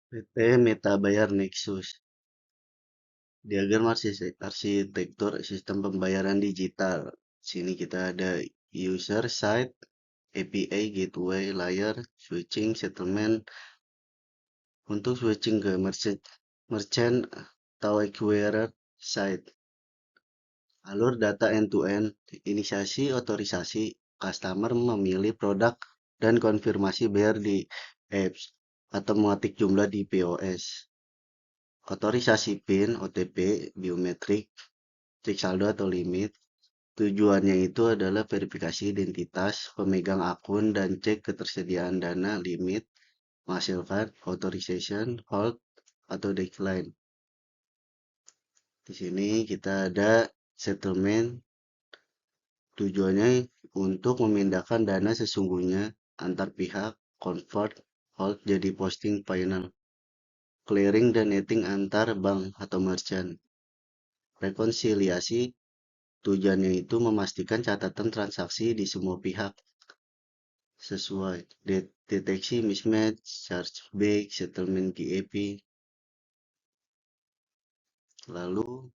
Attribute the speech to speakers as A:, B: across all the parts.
A: PT Meta Bayar Nexus. Diagram arsitektur sistem pembayaran digital. Sini kita ada user side, API, gateway, layer, switching, settlement. Untuk switching ke merchant atau acquirer side. Alur data end-to-end, inisiasi otorisasi, customer memilih produk dan konfirmasi bayar di apps atau mengetik jumlah di POS. Otorisasi PIN, OTP, biometrik, cek saldo atau limit. Tujuannya itu adalah verifikasi identitas pemegang akun dan cek ketersediaan dana limit, menghasilkan authorization, hold, atau decline. Di sini kita ada settlement. Tujuannya untuk memindahkan dana sesungguhnya antar pihak, convert, hold jadi posting final, clearing dan netting antar bank atau merchant. Rekonsiliasi tujuannya itu memastikan catatan transaksi di semua pihak sesuai. Deteksi mismatch, chargeback, settlement GAP. Lalu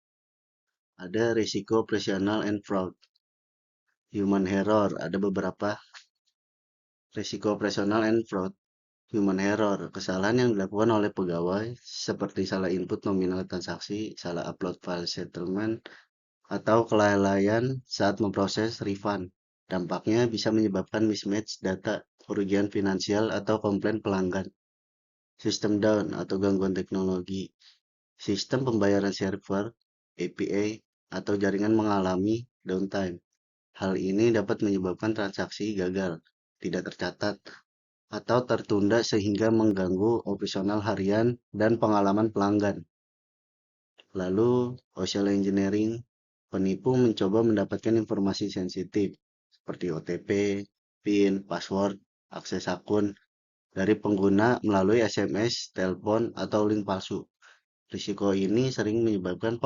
A: ada risiko operational and fraud. Human error, ada beberapa risiko operational and fraud. Human error, kesalahan yang dilakukan oleh pegawai seperti salah input nominal transaksi, salah upload file settlement, atau kelalaian saat memproses refund. Dampaknya bisa menyebabkan mismatch data, kerugian finansial, atau komplain pelanggan. Sistem down atau gangguan teknologi. Sistem pembayaran server, API, atau jaringan mengalami downtime. Hal ini dapat menyebabkan transaksi gagal, tidak tercatat, atau tertunda sehingga mengganggu operasional harian dan pengalaman pelanggan. Lalu, social engineering, penipu mencoba mendapatkan informasi sensitif seperti OTP, PIN, password, akses akun dari pengguna melalui SMS, telepon, atau link palsu. Risiko ini sering menyebabkan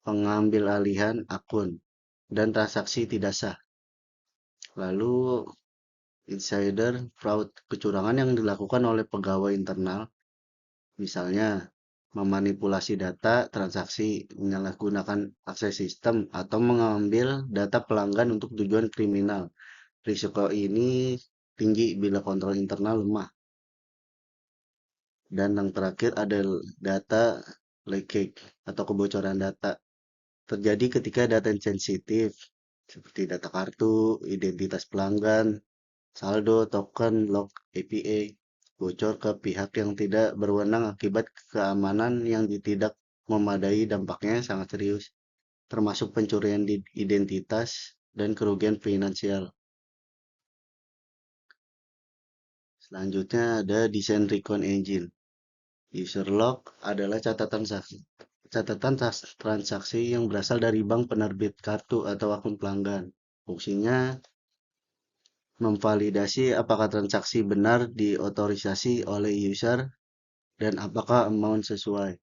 A: pengambil alihan akun dan transaksi tidak sah. Lalu, insider fraud, kecurangan yang dilakukan oleh pegawai internal, misalnya memanipulasi data transaksi, menyalahgunakan akses sistem, atau mengambil data pelanggan untuk tujuan kriminal. Risiko ini tinggi bila kontrol internal lemah. Dan yang terakhir ada data leakage atau kebocoran data. Terjadi ketika data sensitif seperti data kartu, identitas pelanggan, saldo, token, log API bocor ke pihak yang tidak berwenang akibat keamanan yang tidak memadai. Dampaknya sangat serius, termasuk pencurian identitas dan kerugian finansial. Selanjutnya ada desain recon engine. User log adalah catatan transaksi yang berasal dari bank penerbit kartu atau akun pelanggan. Fungsinya memvalidasi apakah transaksi benar diotorisasi oleh user dan apakah amount sesuai.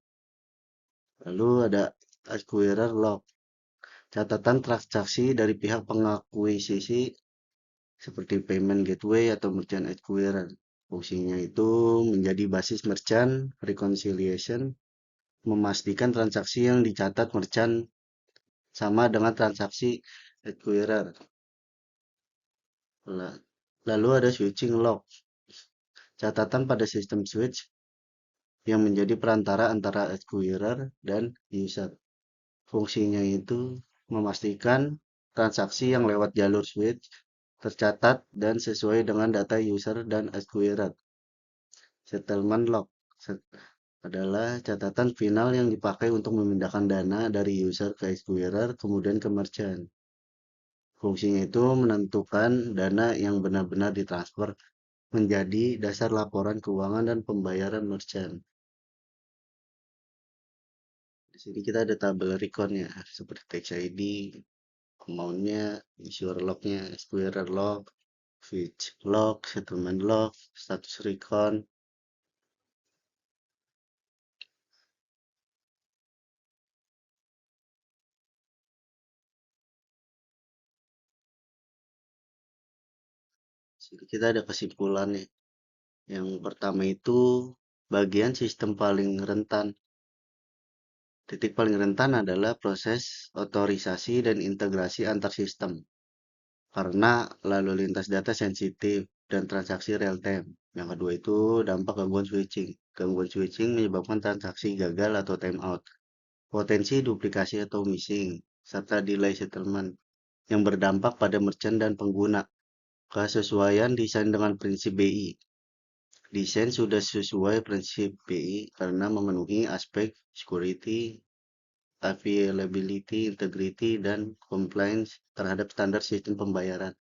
A: Lalu ada acquirer log, catatan transaksi dari pihak pengakuisisi seperti payment gateway atau merchant acquirer. Fungsinya itu menjadi basis merchant reconciliation, memastikan transaksi yang dicatat merchant sama dengan transaksi acquirer. Lalu ada switching log, catatan pada sistem switch yang menjadi perantara antara acquirer dan user. Fungsinya itu memastikan transaksi yang lewat jalur switch tercatat dan sesuai dengan data user dan acquirer. Settlement log adalah catatan final yang dipakai untuk memindahkan dana dari user ke acquirer kemudian ke merchant. Fungsinya itu menentukan dana yang benar-benar ditransfer menjadi dasar laporan keuangan dan pembayaran merchant. Di sini kita ada tabel recon-nya seperti tax ID, amount-nya, issuer log-nya, acquirer log, switch log, settlement log, status recon. Di sini kita ada kesimpulannya. Yang pertama itu bagian sistem paling rentan. Titik paling rentan adalah proses otorisasi dan integrasi antar sistem, karena lalu lintas data sensitif dan transaksi real time. Yang kedua itu dampak gangguan switching. Gangguan switching menyebabkan transaksi gagal atau timeout, potensi duplikasi atau missing, serta delay settlement yang berdampak pada merchant dan pengguna. Kesesuaian desain dengan prinsip BI. Desain sudah sesuai prinsip BI karena memenuhi aspek security, availability, integrity, dan compliance terhadap standar sistem pembayaran.